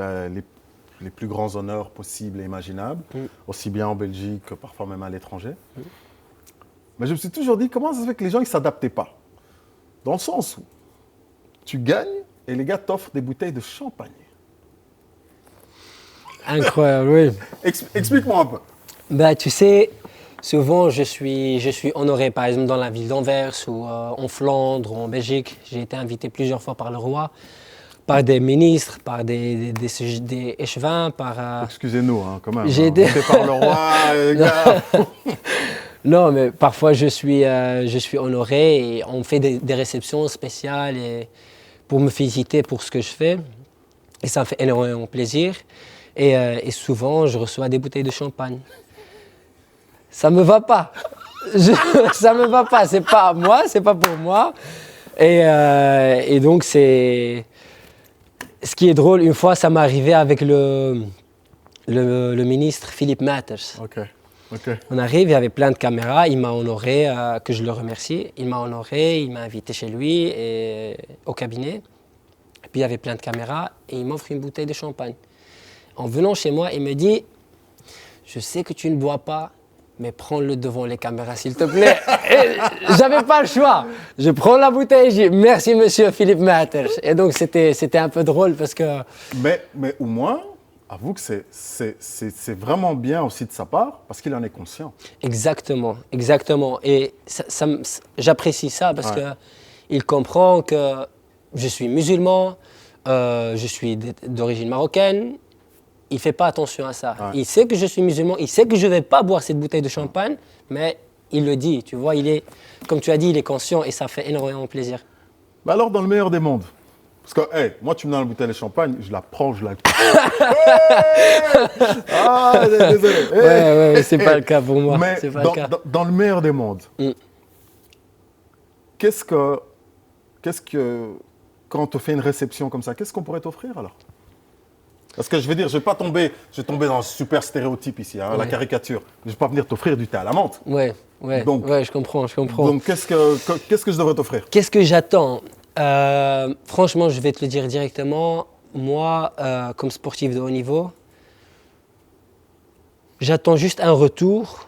Speaker 1: plus grands honneurs possibles et imaginables, aussi bien en Belgique que parfois même à l'étranger. Mais je me suis toujours dit, comment ça se fait que les gens ne s'adaptaient pas? Dans le sens où tu gagnes et les gars t'offrent des bouteilles de champagne.
Speaker 2: Incroyable, oui.
Speaker 1: Explique-moi un peu.
Speaker 2: Bah, tu sais, souvent je suis honoré, par exemple dans la ville d'Anvers ou en Flandre ou en Belgique. J'ai été invité plusieurs fois par le roi, par des ministres, par des échevins, par...
Speaker 1: Excusez-nous, hein, quand même.
Speaker 2: J'ai
Speaker 1: Hein.
Speaker 2: des-
Speaker 1: Invité par le roi, les gars.
Speaker 2: Non, mais parfois je suis honoré et on fait des réceptions spéciales et pour me féliciter pour ce que je fais. Et ça me fait énormément plaisir. Et souvent, je reçois des bouteilles de champagne. Ça me va pas. Ça me va pas. C'est pas à moi, c'est pas pour moi. Et donc, c'est... Ce qui est drôle, une fois, ça m'est arrivé avec le ministre Philippe Matters.
Speaker 1: Ok.
Speaker 2: On arrive, il y avait plein de caméras, il m'a honoré, que je le remercie. Il m'a honoré, il m'a invité chez lui et au cabinet. Et puis il y avait plein de caméras et il m'offre une bouteille de champagne. En venant chez moi, il me dit « Je sais que tu ne bois pas, mais prends-le devant les caméras s'il te plaît. » J'avais pas le choix. Je prends la bouteille et je dis « Merci monsieur Philippe Matters ». Et donc c'était un peu drôle parce que...
Speaker 1: Mais au moins, avoue que c'est vraiment bien aussi de sa part, parce qu'il en est conscient.
Speaker 2: Exactement. Et j'apprécie ça parce qu'il comprend que je suis musulman, je suis d'origine marocaine. Il ne fait pas attention à ça. Il sait que je suis musulman, il sait que je ne vais pas boire cette bouteille de champagne, mais il le dit, tu vois, comme tu as dit, il est conscient et ça fait énormément plaisir.
Speaker 1: Bah alors, dans le meilleur des mondes, parce que, moi, tu me donnes la bouteille de champagne, je la prends, je la... Ah, désolé.
Speaker 2: Ouais, c'est pas le cas pour moi.
Speaker 1: Mais
Speaker 2: C'est pas le cas.
Speaker 1: dans le meilleur des mondes, qu'est-ce que, quand on te fait une réception comme ça, qu'est-ce qu'on pourrait t'offrir alors? Parce que je vais dire, je vais tomber dans un super stéréotype ici, la caricature. Je ne vais pas venir t'offrir du thé à la menthe.
Speaker 2: Ouais, je comprends.
Speaker 1: Donc, qu'est-ce que je devrais t'offrir?
Speaker 2: Qu'est-ce que j'attends? Franchement, je vais te le dire directement. Moi, comme sportif de haut niveau, j'attends juste un retour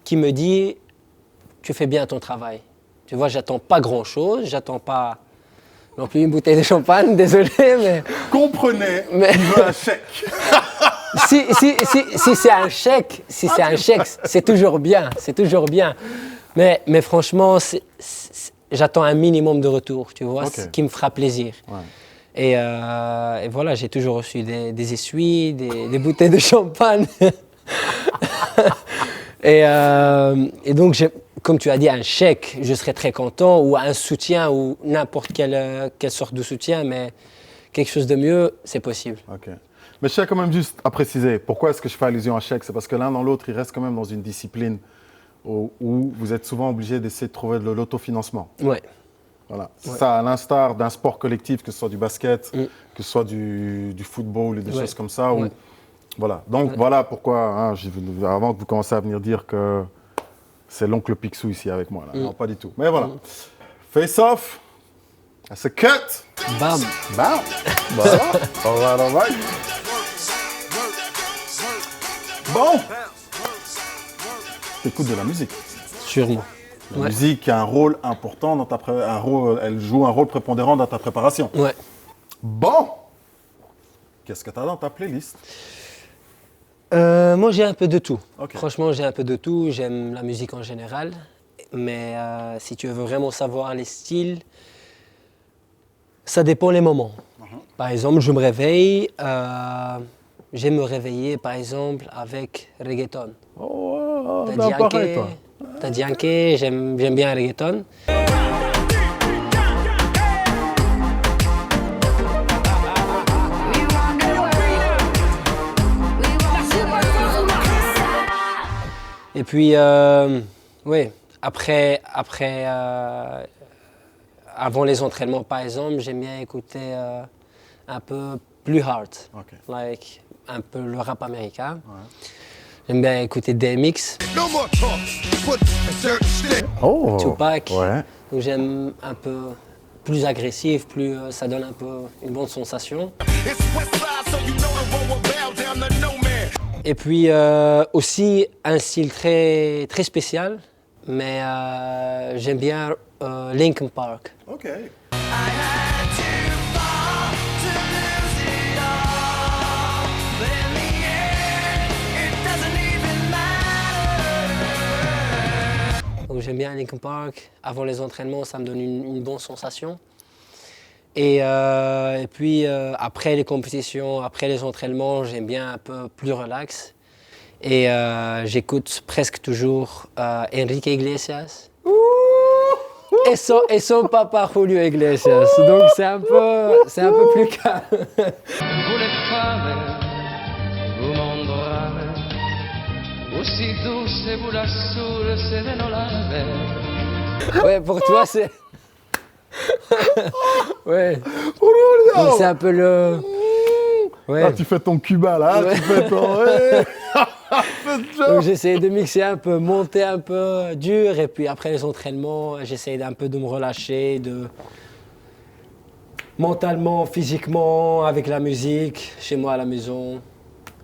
Speaker 2: qui me dit « Tu fais bien ton travail ». Tu vois, j'attends pas grand-chose, j'attends pas non plus une bouteille de champagne, désolé, mais...
Speaker 1: Comprenez, il veut un chèque.
Speaker 2: Si c'est un chèque, c'est toujours bien, Mais franchement, j'attends un minimum de retour, tu vois, ce qui me fera plaisir. Ouais. Et voilà, j'ai toujours reçu des essuies, des bouteilles de champagne. et donc, comme tu as dit, un chèque, je serais très content, ou un soutien, ou n'importe quelle sorte de soutien, mais quelque chose de mieux, c'est possible.
Speaker 1: Ok. Mais je tiens quand même juste à préciser, pourquoi est-ce que je fais allusion à chèque? C'est parce que l'un dans l'autre, il reste quand même dans une discipline où vous êtes souvent obligé d'essayer de trouver de l'autofinancement.
Speaker 2: Ouais.
Speaker 1: Voilà. Ouais. Ça, à l'instar d'un sport collectif, que ce soit du basket, que ce soit du football ou des choses comme ça. Où, voilà. Donc voilà pourquoi, avant que vous commenciez à venir dire que c'est l'oncle Picsou ici avec moi. Là. Non, pas du tout. Mais voilà. Face off. C'est cut.
Speaker 2: Bam.
Speaker 1: Bam. Voilà. All right. Bon. T'écoutes de la musique.
Speaker 2: Sûrement.
Speaker 1: La musique a un rôle important dans elle joue un rôle prépondérant dans ta préparation.
Speaker 2: Ouais.
Speaker 1: Bon. Qu'est-ce que tu as dans ta playlist?
Speaker 2: Moi, j'ai un peu de tout.
Speaker 1: Okay.
Speaker 2: Franchement, j'ai un peu de tout. J'aime la musique en général. Mais si tu veux vraiment savoir les styles, ça dépend les moments. Par exemple, je me réveille, j'aime me réveiller, par exemple, avec reggaeton.
Speaker 1: Oh,
Speaker 2: Daddy Yankee, j'aime bien le reggaeton. Et puis, avant les entraînements, par exemple, j'aime bien écouter un peu plus hard, like un peu le rap américain. Ouais. J'aime bien écouter DMX, Tupac.
Speaker 1: Ouais.
Speaker 2: Donc j'aime un peu plus agressif, ça donne un peu une bonne sensation. Et puis aussi un style très, très spécial, mais j'aime bien Linkin Park.
Speaker 1: Ok.
Speaker 2: Donc j'aime bien Linkin Park. Avant les entraînements, ça me donne une bonne sensation. Et puis après les compétitions, après les entraînements, j'aime bien un peu plus relax. Et j'écoute presque toujours Enrique Iglesias et son papa Julio Iglesias. Donc c'est un peu plus calme.
Speaker 4: Vous les femmes, vous m'endormez, aussi douce vous la source de nos larmes.
Speaker 2: Ouais, pour toi c'est... Ouais. Donc c'est un peu le... Ouais.
Speaker 1: Ah, tu fais ton Cuba là,
Speaker 2: Ouais.
Speaker 1: tu fais ton... Ouais.
Speaker 2: Donc j'essaie de mixer un peu, monter un peu dur et puis après les entraînements, j'essaie un peu de me relâcher, mentalement, physiquement, avec la musique, chez moi à la maison,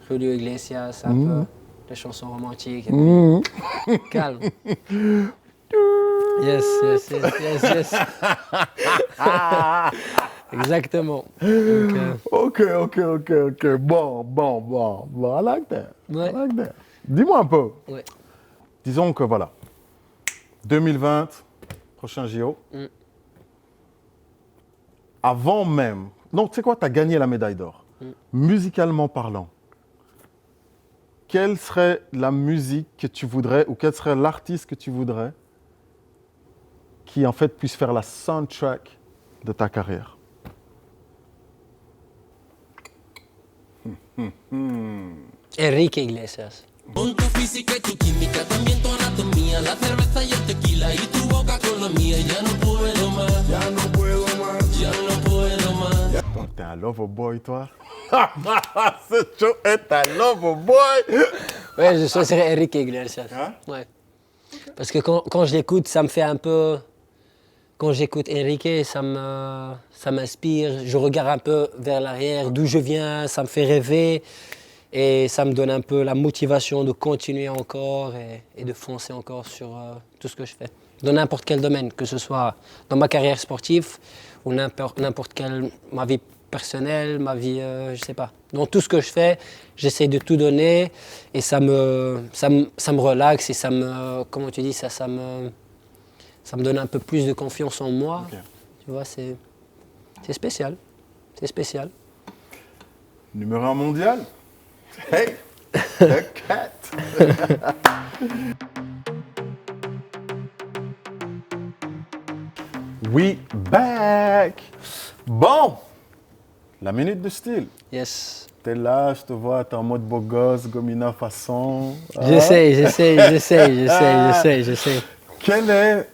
Speaker 2: Julio Iglesias, un peu les chansons romantiques, et puis calme. Yes. Exactement. Donc,
Speaker 1: Ok. Bon. I like that.
Speaker 2: Ouais.
Speaker 1: I like that. Dis-moi un peu.
Speaker 2: ouais.
Speaker 1: Disons que voilà, 2020, prochain JO. Avant même, non, tu sais quoi, tu as gagné la médaille d'or. Musicalement parlant, quelle serait la musique que tu voudrais, ou quel serait l'artiste que tu voudrais qui en fait puisse faire la soundtrack de ta carrière?
Speaker 2: Enrique Iglesias.
Speaker 5: Con tu física y tu química, también tu anatomía, la cerveza y el tequila y tu boca con la mía. Ya no puedo más, ya no puedo más.
Speaker 1: Donc, t'es un lover boy, toi. C'est chaud, est un lover boy.
Speaker 2: Ouais, je choisirais Enrique Iglesias.
Speaker 1: Hein?
Speaker 2: Ouais. Parce que quand je l'écoute, ça me fait un peu... Quand j'écoute Enrique, ça m'inspire. Je regarde un peu vers l'arrière, d'où je viens, ça me fait rêver. Et ça me donne un peu la motivation de continuer encore et de foncer encore sur tout ce que je fais. Dans n'importe quel domaine, que ce soit dans ma carrière sportive ou n'importe quelle, ma vie personnelle, ma vie, je sais pas. Dans tout ce que je fais, j'essaie de tout donner et ça me relaxe et ça me, comment tu dis, ça me donne un peu plus de confiance en moi.
Speaker 1: Ok.
Speaker 2: Tu vois, c'est spécial. C'est spécial.
Speaker 1: Numéro 1 mondial. Hey, the cat. We back. Bon, la minute de style.
Speaker 2: Yes.
Speaker 1: T'es là, je te vois, t'es en mode beau gosse, gomina façon.
Speaker 2: J'essaie.
Speaker 1: Quelle est,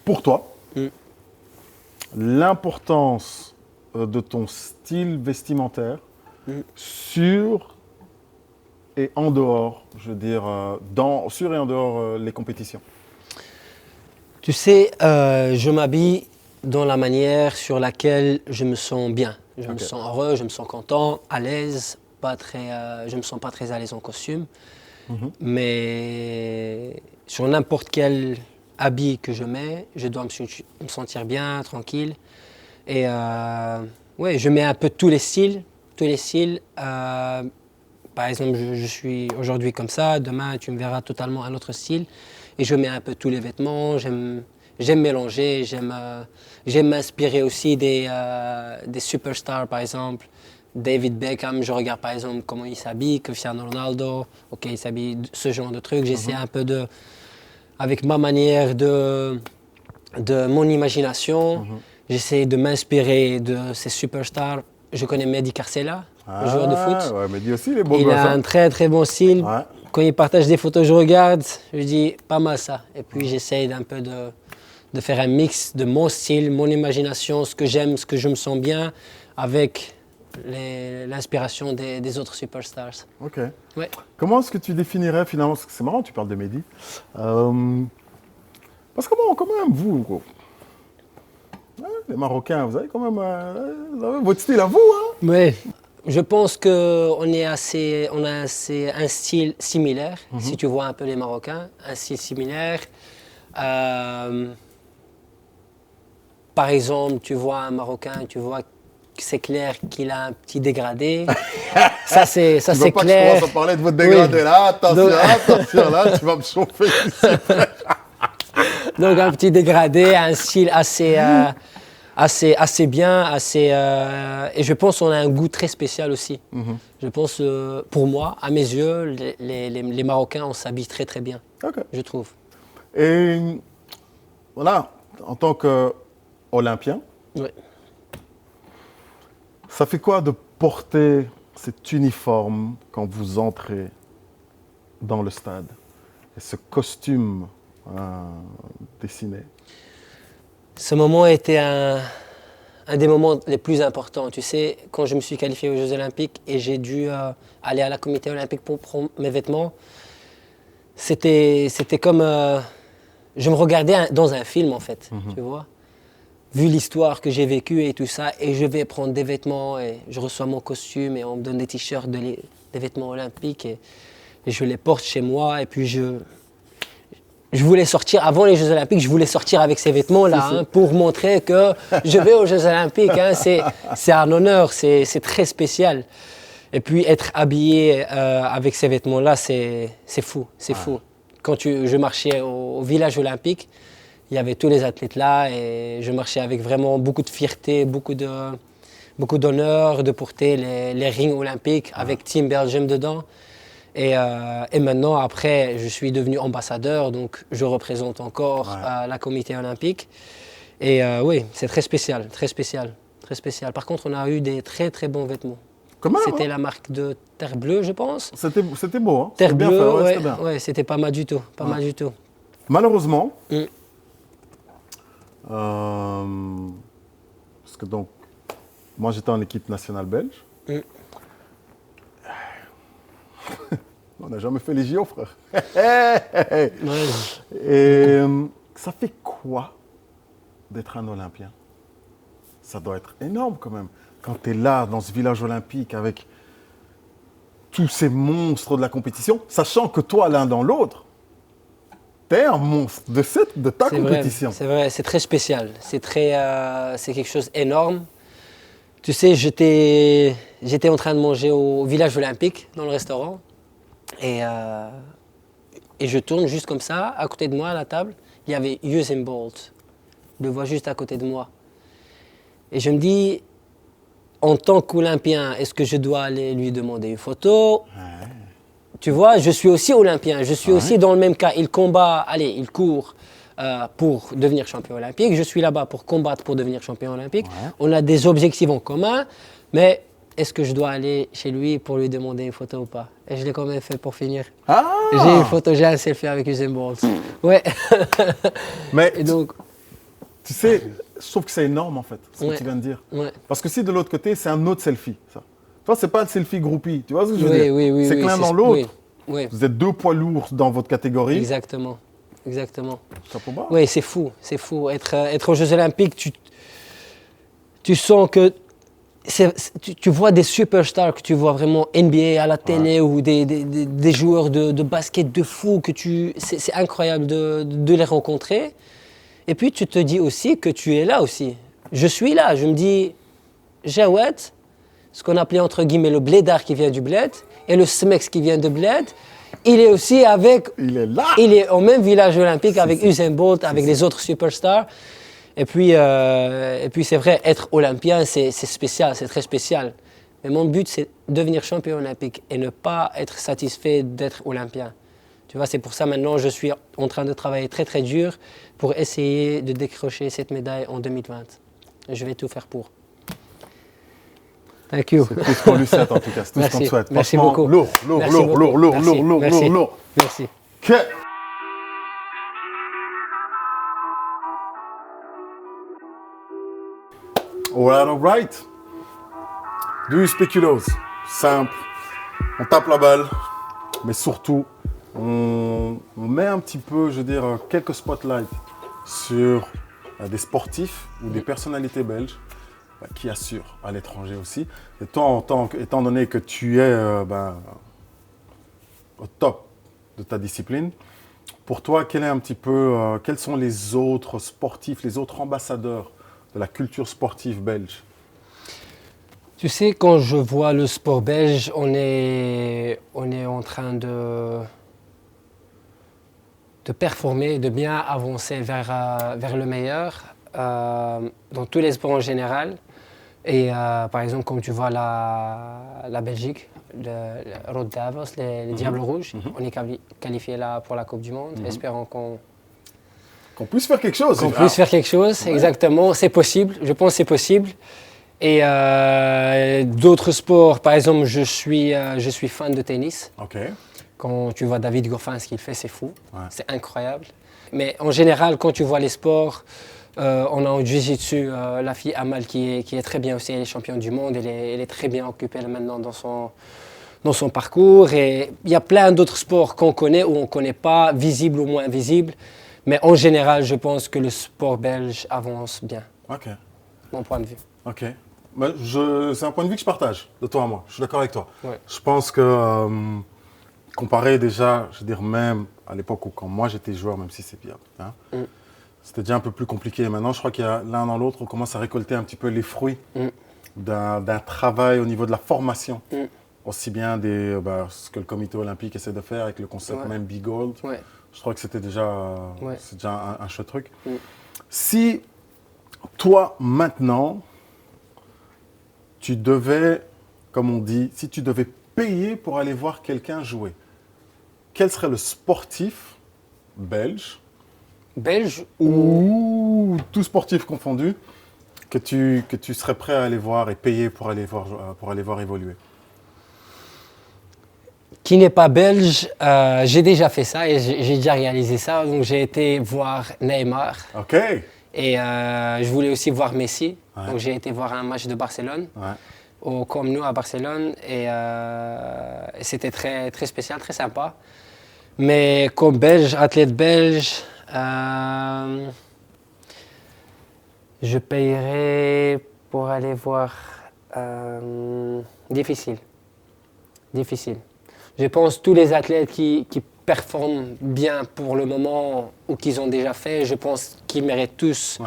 Speaker 1: pour toi, l'importance de ton style vestimentaire sur et en dehors, je veux dire, sur et en dehors les compétitions?
Speaker 2: Tu sais, je m'habille dans la manière sur laquelle je me sens bien. Je me sens heureux, je me sens content, à l'aise. Je me sens pas très à l'aise en costume. Mais sur n'importe quel habit que je mets, je dois me sentir bien, tranquille. Et ouais, je mets un peu tous les styles. Par exemple, je suis aujourd'hui comme ça, demain tu me verras totalement un autre style. Et je mets un peu tous les vêtements, j'aime mélanger, j'aime m'inspirer aussi des superstars par exemple. David Beckham, je regarde par exemple comment il s'habille, Cristiano Ronaldo, ok, il s'habille ce genre de trucs. J'essaie un peu avec ma manière de mon imagination, j'essaie de m'inspirer de ces superstars. Je connais Mehdi Carcella, le joueur de foot.
Speaker 1: Ouais, mais dis aussi, il est beau
Speaker 2: Il
Speaker 1: gosse,
Speaker 2: a
Speaker 1: hein.
Speaker 2: un très très bon style.
Speaker 1: Ouais.
Speaker 2: Quand il partage des photos, je regarde, je dis pas mal ça. Et puis j'essaye d'un peu de faire un mix de mon style, mon imagination, ce que j'aime, ce que je me sens bien, avec l'inspiration des autres superstars.
Speaker 1: Ok.
Speaker 2: Ouais.
Speaker 1: Comment est-ce que tu définirais finalement, parce que c'est marrant, tu parles de Mehdi, parce que bon, quand même, vous, gros, hein, les Marocains, vous avez quand même vous avez votre style à vous, hein?
Speaker 2: Ouais. Je pense qu'on a un style similaire, si tu vois un peu les Marocains, un style similaire. Par exemple, tu vois un Marocain, tu vois que c'est clair qu'il a un petit dégradé. Ça c'est
Speaker 1: Tu veux pas que je
Speaker 2: clair.
Speaker 1: commence à parler de votre dégradé là, attention,
Speaker 2: Donc-
Speaker 1: attention là, tu vas me chauffer ici.
Speaker 2: Donc un petit dégradé, un style assez assez bien, et je pense qu'on a un goût très spécial aussi. Je pense, pour moi, à mes yeux, les Marocains, on s'habille très très bien,
Speaker 1: Ok.
Speaker 2: je trouve.
Speaker 1: Et voilà, en tant qu'Olympien,
Speaker 2: Ouais.
Speaker 1: ça fait quoi de porter cet uniforme quand vous entrez dans le stade? Et ce costume dessiné.
Speaker 2: Ce moment a été un des moments les plus importants. Tu sais, quand je me suis qualifié aux Jeux Olympiques et j'ai dû aller à la comité olympique pour prendre mes vêtements, c'était comme... je me regardais dans un film, en fait, tu vois. Vu l'histoire que j'ai vécue et tout ça, et je vais prendre des vêtements, et je reçois mon costume, et on me donne des t-shirts, des vêtements olympiques, et je les porte chez moi, et puis je voulais sortir, avant les Jeux Olympiques, je voulais sortir avec ces vêtements-là, pour montrer que je vais aux Jeux Olympiques. C'est un honneur, c'est très spécial. Et puis être habillé avec ces vêtements-là, c'est fou, c'est fou. Quand je marchais au village olympique, il y avait tous les athlètes là et je marchais avec vraiment beaucoup de fierté, beaucoup d'honneur de porter les rings olympiques avec Team Belgium dedans. Et maintenant, après, je suis devenu ambassadeur, donc je représente encore la comité olympique. Et oui, c'est très spécial, très spécial, très spécial. Par contre, on a eu des très très bons vêtements.
Speaker 1: Comment?
Speaker 2: C'était la marque de Terre Bleue, je pense.
Speaker 1: C'était beau, hein?
Speaker 2: Terre
Speaker 1: C'était bien
Speaker 2: Bleue,
Speaker 1: fait,
Speaker 2: ouais,
Speaker 1: c'était bien.
Speaker 2: ouais, c'était pas mal du tout, pas mal du tout.
Speaker 1: Malheureusement,
Speaker 2: Mm.
Speaker 1: parce que donc, moi j'étais en équipe nationale belge.
Speaker 2: Mm.
Speaker 1: On n'a jamais fait les JO, frère.
Speaker 2: Ouais.
Speaker 1: Et ça fait quoi d'être un Olympien? Ça doit être énorme quand même. Quand tu es là, dans ce village olympique, avec tous ces monstres de la compétition, sachant que toi, l'un dans l'autre, tu es un monstre de ta
Speaker 2: C'est
Speaker 1: compétition.
Speaker 2: vrai, c'est vrai, c'est très spécial. C'est quelque chose d'énorme. Tu sais, j'étais en train de manger au village olympique, dans le restaurant. Et je tourne juste comme ça, à côté de moi, à la table. Il y avait Usain Bolt. Je le vois juste à côté de moi. Et je me dis, en tant qu'Olympien, est-ce que je dois aller lui demander une photo? Tu vois, je suis aussi Olympien, je suis aussi dans le même cas. Il combat, allez, il court pour devenir champion olympique. Je suis là-bas pour combattre pour devenir champion olympique. On a des objectifs en commun, mais est-ce que je dois aller chez lui pour lui demander une photo ou pas? Et je l'ai quand même fait pour finir.
Speaker 1: Ah!
Speaker 2: J'ai une photo, j'ai un selfie avec Usain Bolt. Ouais.
Speaker 1: Mais
Speaker 2: Et donc,
Speaker 1: tu sais, je trouve que c'est énorme en fait, ce que
Speaker 2: Ouais.
Speaker 1: tu viens de dire.
Speaker 2: ouais.
Speaker 1: Parce que si de l'autre côté, c'est un autre selfie, ça. Toi, c'est pas le selfie groupie, tu vois ce que je veux
Speaker 2: Oui,
Speaker 1: dire?
Speaker 2: oui, oui.
Speaker 1: C'est
Speaker 2: oui,
Speaker 1: que l'un dans l'autre.
Speaker 2: Oui, oui.
Speaker 1: Vous êtes deux poids lourds dans votre catégorie.
Speaker 2: Exactement. Exactement.
Speaker 1: Chapeau bas.
Speaker 2: Oui, c'est fou, c'est fou. Être aux Jeux Olympiques, tu sens que tu vois des superstars que tu vois vraiment NBA à la télé ou des joueurs de basket de fou c'est incroyable de les rencontrer. Et puis tu te dis aussi que tu es là aussi. Je suis là, je me dis, Jawed, ce qu'on appelait entre guillemets le blédard qui vient du bled et le smex qui vient de bled, il est aussi
Speaker 1: Il est là.
Speaker 2: il est au même village olympique avec Usain Bolt, avec les autres superstars. Et puis c'est vrai, être olympien, c'est spécial, c'est très spécial. Mais mon but, c'est devenir champion olympique et ne pas être satisfait d'être olympien. Tu vois, c'est pour ça maintenant, je suis en train de travailler très très dur pour essayer de décrocher cette médaille en 2020. Et je vais tout faire pour. Thank you.
Speaker 1: C'est tout ce qu'on lui souhaite en tout cas, c'est tout ce qu'on te
Speaker 2: Merci.
Speaker 1: souhaite.
Speaker 2: Merci
Speaker 1: Franchement,
Speaker 2: beaucoup.
Speaker 1: Lourd,
Speaker 2: Merci beaucoup. Merci.
Speaker 1: lourd.
Speaker 2: Merci.
Speaker 1: Que- All right. Do you speculoos? Simple. On tape la balle, mais surtout, on met un petit peu, je veux dire, quelques spotlights sur des sportifs ou des personnalités belges qui assurent à l'étranger aussi. Et toi, étant donné que tu es au top de ta discipline, pour toi, quels sont les autres sportifs, les autres ambassadeurs de la culture sportive belge?
Speaker 2: Tu sais, quand je vois le sport belge, on est en train de performer, de bien avancer vers le meilleur. dans tous les sports en général. Et par exemple, comme tu vois la Belgique, le Rode Davos, les Diables Rouges, on est qualifié là pour la Coupe du Monde. Espérons qu'on
Speaker 1: puisse faire quelque chose.
Speaker 2: puisse faire quelque chose, exactement. C'est possible, je pense que c'est possible. Et d'autres sports, par exemple, je suis fan de tennis.
Speaker 1: Ok.
Speaker 2: Quand tu vois David Goffin, ce qu'il fait, c'est fou,
Speaker 1: Ouais.
Speaker 2: c'est incroyable. Mais en général, quand tu vois les sports, on a en jiu-jitsu la fille Amal qui est très bien aussi, elle est championne du monde, elle est très bien occupée là, maintenant dans son parcours. Et il y a plein d'autres sports qu'on connaît ou on ne connaît pas, visibles ou moins visibles. Mais en général, je pense que le sport belge avance bien,
Speaker 1: Ok.
Speaker 2: mon point de vue.
Speaker 1: Ok. Mais c'est un point de vue que je partage, de toi à moi. Je suis d'accord avec toi.
Speaker 2: Ouais.
Speaker 1: Je pense que, comparé déjà, je veux dire, même à l'époque où quand moi j'étais joueur, même si c'est bien, hein, c'était déjà un peu plus compliqué. Maintenant, je crois qu'il y a l'un dans l'autre, on commence à récolter un petit peu les fruits d'un travail au niveau de la formation. Aussi bien ce que le comité olympique essaie de faire avec le concept même Be Gold.
Speaker 2: Ouais.
Speaker 1: Je crois que c'était déjà,
Speaker 2: Ouais.
Speaker 1: c'est déjà un chouette truc. Si toi, maintenant, tu devais, comme on dit, si tu devais payer pour aller voir quelqu'un jouer, quel serait le sportif belge
Speaker 2: Belge
Speaker 1: ou tout sportif confondu que tu serais prêt à aller voir et payer pour aller voir évoluer?
Speaker 2: Qui n'est pas belge, j'ai déjà fait ça et j'ai déjà réalisé ça. Donc j'ai été voir Neymar
Speaker 1: Ok.
Speaker 2: et je voulais aussi voir Messi.
Speaker 1: Ouais.
Speaker 2: Donc j'ai été voir un match de Barcelone
Speaker 1: Ouais.
Speaker 2: au Camp Nou à Barcelone et c'était très, très spécial, très sympa. Mais comme belge, athlète belge, je payerais pour aller voir. Difficile. Je pense que tous les athlètes qui performent bien pour le moment ou qu'ils ont déjà fait, je pense qu'ils méritent tous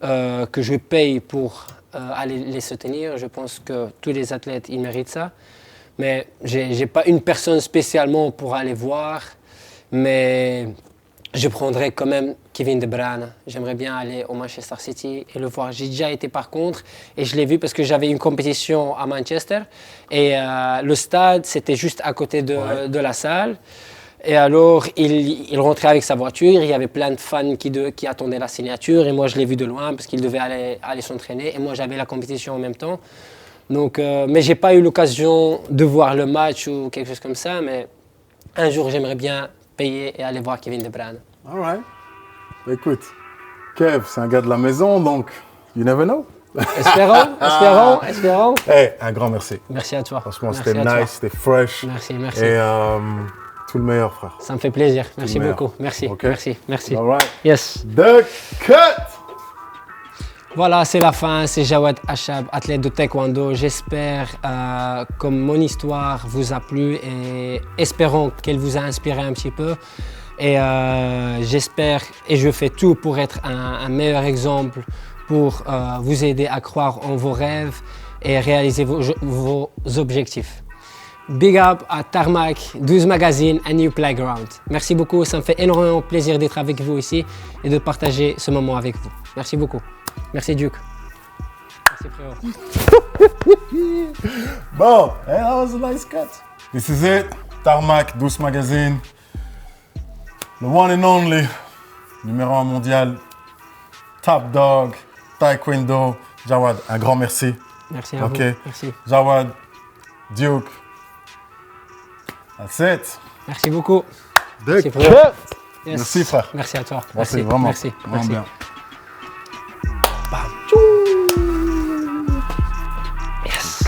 Speaker 2: que je paye pour aller les soutenir. Je pense que tous les athlètes, ils méritent ça. Mais je n'ai pas une personne spécialement pour aller voir. Mais je prendrais quand même Kevin De Bruyne. J'aimerais bien aller au Manchester City et le voir. J'ai déjà été par contre et je l'ai vu parce que j'avais une compétition à Manchester et le stade c'était juste à côté de la salle. Et alors il rentrait avec sa voiture, il y avait plein de fans qui attendaient la signature et moi je l'ai vu de loin parce qu'il devait aller s'entraîner et moi j'avais la compétition en même temps. Donc, mais j'ai pas eu l'occasion de voir le match ou quelque chose comme ça, mais un jour j'aimerais bien payer et aller voir Kevin De Bruyne.
Speaker 1: All right. Écoute, Kev, c'est un gars de la maison, donc you never know.
Speaker 2: Espérons.
Speaker 1: Hey, un grand merci.
Speaker 2: Merci à toi.
Speaker 1: Franchement,
Speaker 2: Merci
Speaker 1: c'était
Speaker 2: à toi.
Speaker 1: nice, c'était fresh.
Speaker 2: Merci.
Speaker 1: Et tout le meilleur, frère.
Speaker 2: Ça me fait plaisir. Merci
Speaker 1: meilleur.
Speaker 2: beaucoup. Merci.
Speaker 1: Ok.
Speaker 2: Merci.
Speaker 1: All right.
Speaker 2: Yes.
Speaker 1: The cut!
Speaker 2: Voilà, c'est la fin. C'est Jawad Achab, athlète de taekwondo. J'espère que mon histoire vous a plu et espérons qu'elle vous a inspiré un petit peu. Et j'espère et je fais tout pour être un meilleur exemple, pour vous aider à croire en vos rêves et réaliser vos objectifs. Big up à Tarmac, 12 Magazine, A New Playground. Merci beaucoup, ça me fait énormément plaisir d'être avec vous ici et de partager ce moment avec vous. Merci beaucoup. Merci Duke. Merci frérot.
Speaker 1: Bon, hey, that was a nice cut. This is it. Tarmac, 12 Magazine. The one and only, numéro 1 mondial, top dog, taekwondo. Jawad, un grand merci.
Speaker 2: Merci à vous. Merci.
Speaker 1: Jawad, Duke. That's it.
Speaker 2: Merci beaucoup.
Speaker 1: Merci,
Speaker 2: frérot. Yes.
Speaker 1: Merci frère.
Speaker 2: Merci à toi.
Speaker 1: Merci, vraiment.
Speaker 2: Merci.
Speaker 1: Vraiment bien.
Speaker 2: Yes.